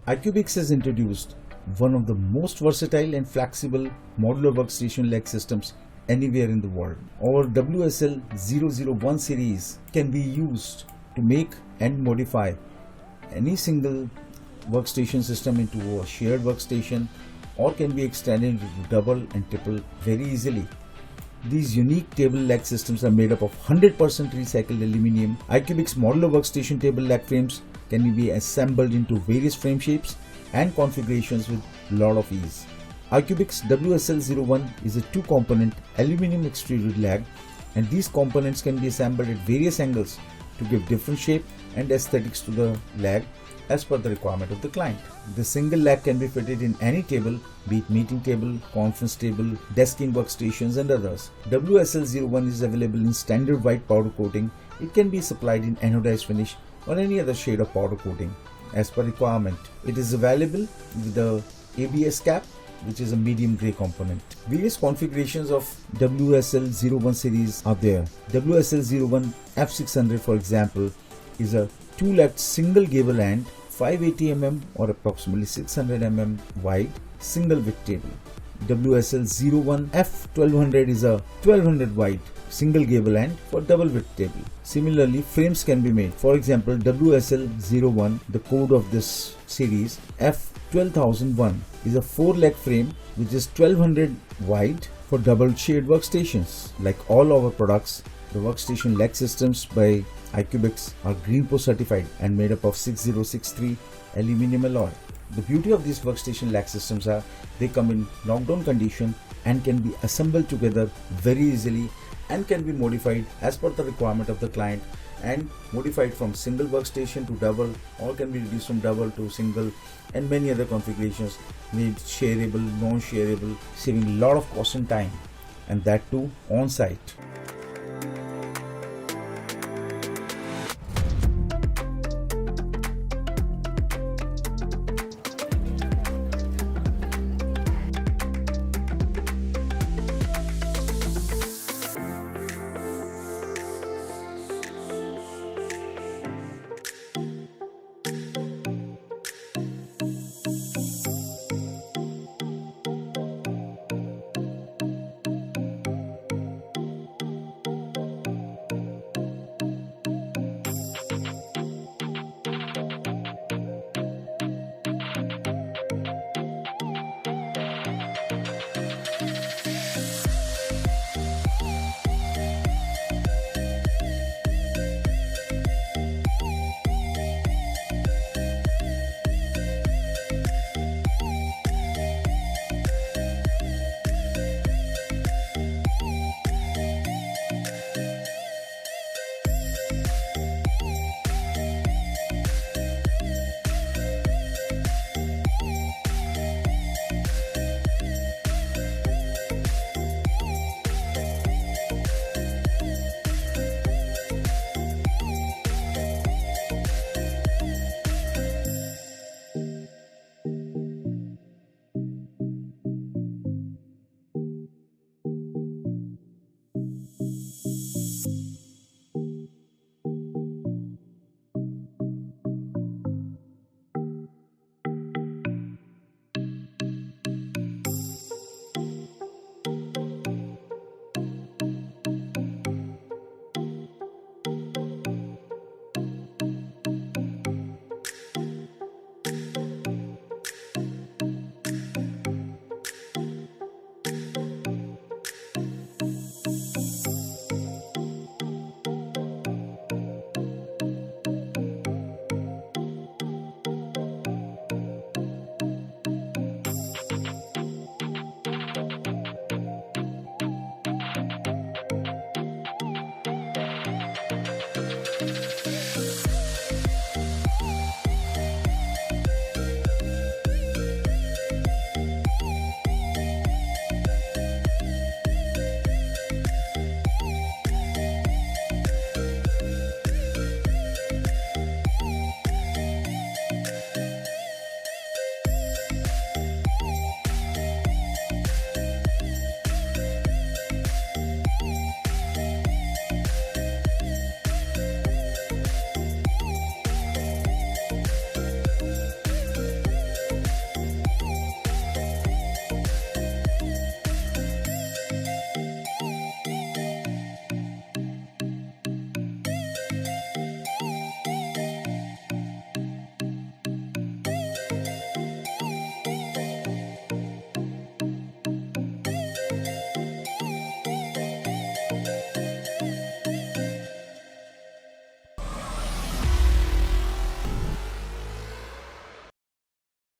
IQUBX has introduced one of the most versatile and flexible modular workstation leg systems anywhere in the world. Our WSL01 series can be used to make and modify any single workstation system into a shared workstation, or can be extended into double and triple very easily. These unique table leg systems are made up of 100% recycled aluminum. IQUBX Modular Workstation table leg frames can be assembled into various frame shapes and configurations with a lot of ease. IQUBX WSL01 is a two-component aluminum extruded leg, and these components can be assembled at various angles to give different shape and aesthetics to the leg as per the requirement of the client. The single leg can be fitted in any table, be it meeting table, conference table, desking workstations and others. WSL01 is available in standard white powder coating. It can be supplied in anodized finish or any other shade of powder coating as per requirement. It is available with the ABS cap, which is a medium grey component. Various configurations of WSL01 series are there. WSL01 F600, for example, is a two-legged single gable and 580 mm or approximately 600 mm wide single width table. WSL01 F1200 is a 1200 wide single gable and for double width table. Similarly, frames can be made. For example, WSL01, the code of this series F12001, is a 4-leg frame which is 1200 wide for double shared workstations. Like all our products, the workstation leg systems by IQUBX are GreenPro certified and made up of 6063 aluminum alloy. The beauty of these workstation leg systems are they come in knockdown condition and can be assembled together very easily and can be modified as per the requirement of the client, and modified from single workstation to double, or can be reduced from double to single, and many other configurations, made shareable, non-shareable, saving a lot of cost and time, and that too on site.